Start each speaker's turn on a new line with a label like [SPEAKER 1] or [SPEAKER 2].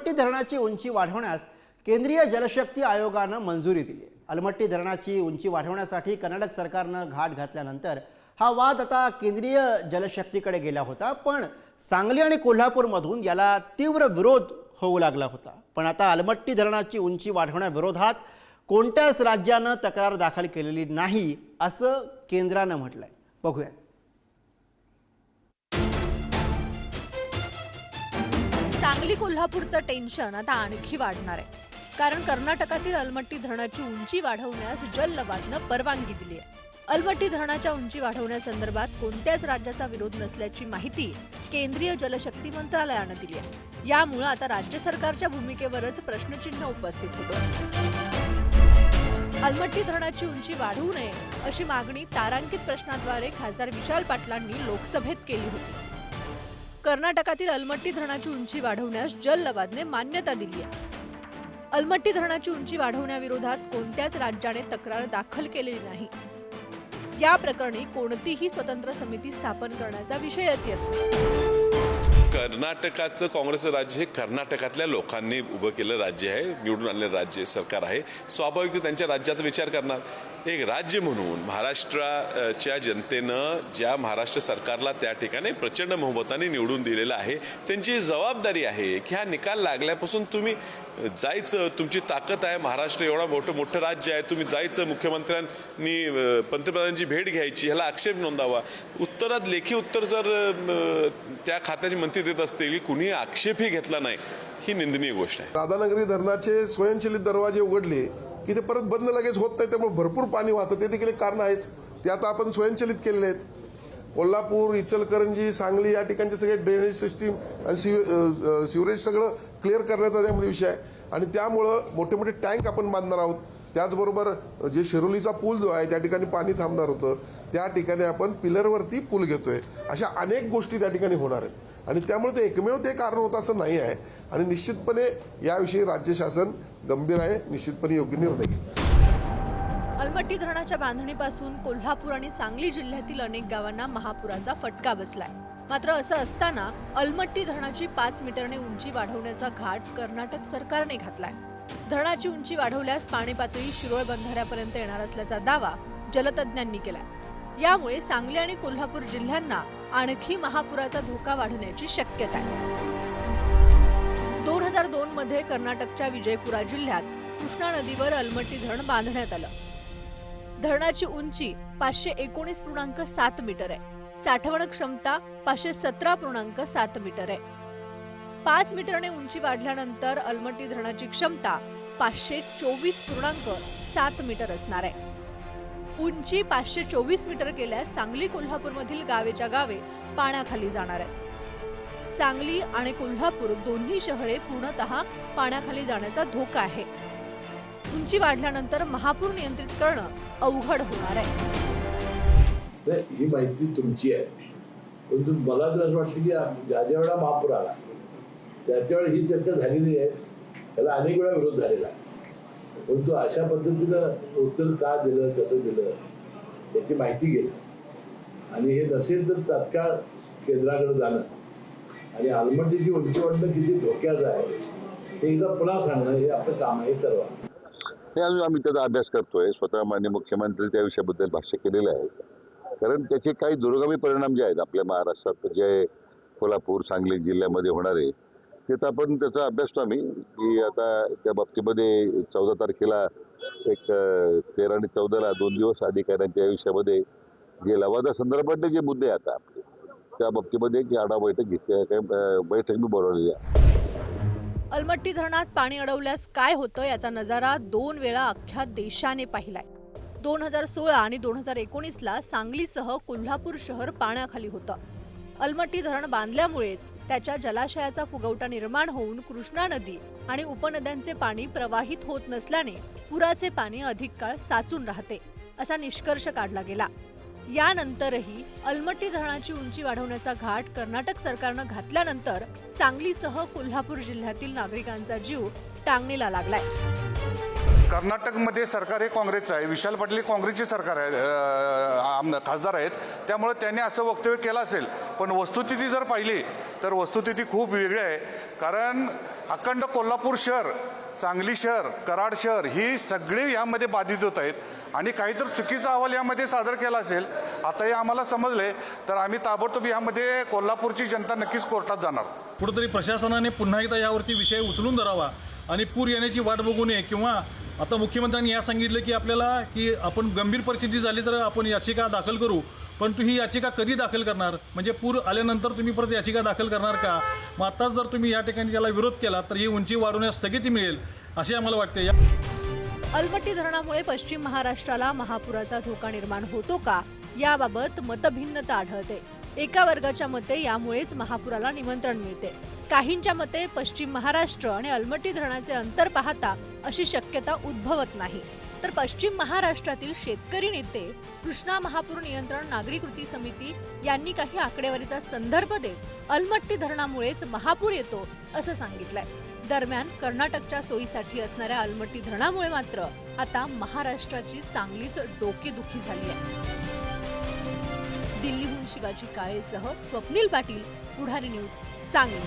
[SPEAKER 1] अलमट्टी धरणाची उंची वाढवण्यास केंद्रीय जलशक्ती आयोगानं मंजुरी दिली. अलमट्टी धरणाची उंची वाढवण्यासाठी कर्नाटक सरकारनं घाट घातल्यानंतर हा वाद आता केंद्रीय जलशक्तीकडे गेला होता. पण सांगली आणि कोल्हापूरमधून याला तीव्र विरोध होऊ लागला होता. पण आता अलमट्टी धरणाची उंची वाढवण्याविरोधात कोणत्याच राज्यानं तक्रार दाखल केलेली नाही असं केंद्रानं म्हटलंय. बघूया.
[SPEAKER 2] सांगली कोल्हापूरचं टेन्शन आता आणखी वाढणार आहे. कारण कर्नाटकातील अलमट्टी धरणाची उंची वाढवण्यास जललवादनं परवानगी दिली आहे. अलमट्टी धरणाच्या उंची वाढवण्यासंदर्भात कोणत्याच राज्याचा विरोध नसल्याची माहिती केंद्रीय जलशक्ती मंत्रालयानं दिली आहे. यामुळे आता राज्य सरकारच्या भूमिकेवरच प्रश्नचिन्ह उपस्थित होतं. अलमट्टी धरणाची उंची वाढवू नये अशी मागणी तारांकित प्रश्नाद्वारे खासदार विशाल पाटलांनी लोकसभेत केली होती. कर्नाटकातील अलमट्टी धरणाची उंची वाढवण्यास जललवादने मान्यता दिली आहे. अलमट्टी धरणाची उंची वाढवण्याविरोधात कोणत्याच राज्याने तक्रार दाखल केलेली नाही. या प्रकरणी कोणतीही स्वतंत्र समिती स्थापन करण्याचा विषयच येत नाही.
[SPEAKER 3] कर्नाटकाचं काँग्रेसचं राज्य हे कर्नाटकातल्या लोकांनी उभं केलं राज्य आहे, निवडून आणलेलं राज्य सरकार आहे. स्वाभाविक त्यांच्या राज्याचा विचार करणार. एक राज्य म्हणून महाराष्ट्राच्या जनतेनं ज्या महाराष्ट्र सरकारला त्या ठिकाणी प्रचंड बहुमताने निवडून दिलेलं आहे, त्यांची जबाबदारी आहे की हा निकाल लागल्यापासून तुम्ही जायचं. तुमची ताकद आहे, महाराष्ट्र एवढा मोठं राज्य आहे, तुम्ही जायचं, मुख्यमंत्र्यांनी पंतप्रधानांची भेट घ्यायची, ह्याला आक्षेप नोंदावा. उत्तरात लेखी उत्तर जर त्या खात्याचे मंत्री देत असतील की कुणी आक्षेपही घेतला नाही, ही निंदनीय गोष्ट आहे.
[SPEAKER 4] राधानगरी धरणाचे स्वयंचलित दरवाजे उघडले की ते परत बंद लगेच होत नाही, त्यामुळे भरपूर पाणी वाहतं. ते देखील एक कारण आहेच. ते आता आपण स्वयंचलित केलेले आहेत. कोल्हापूर, इचलकरंजी, सांगली या ठिकाणचे सगळे ड्रेनेज सिस्टीम आणि सिवरेज सगळं क्लिअर करण्याचा त्यामध्ये विषय आहे. आणि त्यामुळं मोठे मोठे टँक आपण बांधणार आहोत. त्याचबरोबर जे शिरोलीचा पूल जो आहे त्या ठिकाणी पाणी थांबणार होतं, त्या ठिकाणी आपण पिलरवरती पूल घेतोय. अशा अनेक गोष्टी त्या ठिकाणी होणार आहेत. आणि त्यामुळे ते एकमेव ते कारण होतं असं नाही आहे. आणि निश्चितपणे याविषयी राज्य शासन गंभीर आहे, निश्चितपणे योग्य निर्णय घेईल.
[SPEAKER 2] अलमट्टी धरणाच्या बांधणीपासून कोल्हापूर आणि सांगली जिल्ह्यातील अनेक गावांना महापुराचा फटका बसलाय. मात्र असं असताना अलमट्टी धरणाची 5 मीटरने उंची वाढवण्याचा घाट कर्नाटक सरकारने घातलाय. धरणाची उंची वाढवल्यास पाणी पातळी शिरोळ बंधाऱ्यापर्यंत येणार असल्याचा दावा जलतज्ञांनी केलाय. यामुळे सांगली आणि कोल्हापूर जिल्ह्यांना आणखी महापुराचा धोका वाढण्याची शक्यता आहे. 2002 मध्ये कर्नाटकच्या विजयपुरा जिल्ह्यात कृष्णा नदीवर अलमट्टी धरण बांधण्यात आलं. धरणाची उंची 519.7 मीटर आहे. साठवण क्षमता 517.7 मीटर आहे. 5 मीटरने उंची वाढल्यानंतर अलमट्टी धरणाची क्षमता 524.7 मीटर असणार आहे. उंची 524 मीटर केल्यास सांगली कोल्हापूरमधील गावेच्या गावे पाण्याखाली जाणार आहे. सांगली आणि कोल्हापूर दोन्ही शहरे पूर्णतः पाण्याखाली जाण्याचा धोका आहे. उंची वाढल्यानंतर महापूर नियंत्रित करणं अवघड होणार आहे.
[SPEAKER 5] ही माहिती तुमची आहे, परंतु मला तर असं वाटतं की ज्या वेळा महापूर आला त्याच्या वेळी ही चर्चा झालेली आहे. त्याला अनेक वेळा विरोध झालेला आहे. परंतु अशा पद्धतीनं उत्तर का दिलं, कसं दिलं याची माहिती घेणं आणि हे नसेल तर तात्काळ केंद्राकडे जाणं आणि अलमट्टीची उंची वाढणं किती धोक्याचं आहे हे एकदा पुन्हा सांगणं हे आपलं काम आहे. करवा
[SPEAKER 6] हे अजून आम्ही त्याचा अभ्यास करतोय. स्वतः माननीय मुख्यमंत्री त्या विषयाबद्दल भाष्य केलेलं आहे. कारण त्याचे काही दुर्गमी परिणाम जे आहेत आपल्या महाराष्ट्रात जे कोल्हापूर सांगली जिल्ह्यामध्ये होणारे ते तर आपण त्याचा अभ्यास तो आम्ही की आता त्या बाबतीमध्ये 14 तारखेला एक 13 आणि 14ला 2 दिवस अधिकाऱ्यांच्या विषयामध्ये जे लवादासंदर्भातले जे मुद्दे आता आपले त्या बाबतीमध्ये एक आढावा बैठक घेतली, बैठक मी बोलवलेली आहे.
[SPEAKER 2] अलमट्टी धरणात पाणी अडवल्यास काय होतं याचा नजारा 2 वेळा अख्ख्या देशाने पाहिलाय. 2016 आणि 2019ला सांगलीसह कोल्हापूर शहर पाण्याखाली होतं. अलमट्टी धरण बांधल्यामुळे त्याच्या जलाशयाचा फुगवटा निर्माण होऊन कृष्णा नदी आणि उपनद्यांचे पाणी प्रवाहित होत नसल्याने पुराचे पाणी अधिक काळ साचून राहते असा निष्कर्ष काढला गेला. यानंतरही अलमट्टी धरणाची उंची वाढवण्याचा घाट कर्नाटक सरकारनं घातल्यानंतर सांगलीसह कोल्हापूर जिल्ह्यातील नागरिकांचा जीव टांगणीला लागलाय.
[SPEAKER 7] कर्नाटकमध्ये सरकार हे काँग्रेसचं आहे, विशाल पाटील काँग्रेसचे सरकार आहे, खासदार आहेत, त्यामुळे त्यांनी असं वक्तव्य केलं असेल. पण वस्तुस्थिती जर पाहिली तर वस्तुस्थिती खूप वेगळी आहे. कारण अखंड कोल्हापूर शहर, सांगली शहर, कराड शहर ही सगळी यामध्ये बाधित होत आहेत आणि काहीतरी चुकीचा अहवाल यामध्ये सादर केला असेल, आता हे आम्हाला समजले तर आम्ही ताबडतोब यामध्ये कोल्हापूरची जनता नक्कीच कोर्टात जाणार.
[SPEAKER 8] कुठंतरी प्रशासनाने पुन्हा एकदा यावरती विषय उचलून धरावा आणि पूर येण्याची वाट बघू नये. किंवा आता मुख्यमंत्र्यांनी या सांगितलं की आपल्याला की आपण गंभीर परिस्थिती झाली तर आपण याचिका दाखल करू, परंतु ही याचिका कधी दाखल करणार? म्हणजे पूर आल्यानंतर तुम्ही परत याचिका दाखल करणार का? मग आत्ताच जर तुम्ही या ठिकाणी त्याला विरोध केला तर ही उंची वाढवण्यास स्थगिती मिळेल असे आम्हाला वाटते.
[SPEAKER 2] अलमट्टी धरणामुळे पश्चिम महाराष्ट्राला महापुराचा धोका निर्माण होतो का, याबाबत मतभिन्नता आढळते. एका वर्गाच्या मते यामुळेच महापुराला निमंत्रण मिळते. काहींच्या मते पश्चिम महाराष्ट्र आणि अलमट्टी धरणाचे अंतर पाहता अशी शक्यता उद्भवत नाही. तर पश्चिम महाराष्ट्रातील शेतकरी नेते, कृष्णा महापूर नियंत्रण नागरी कृती समिती यांनी काही आकडेवारीचा संदर्भ देत अलमट्टी धरणामुळेच महापूर येतो असं सांगितलंय. दरम्यान कर्नाटकच्या सोयीसाठी असणाऱ्या अलमट्टी धरणामुळे मात्र आता महाराष्ट्राची चांगलीच डोकेदुखी झाली आहे. दिल्लीहून शिवाजी काळेसह स्वप्नील पाटील, पुढारी न्यूज, सांगली.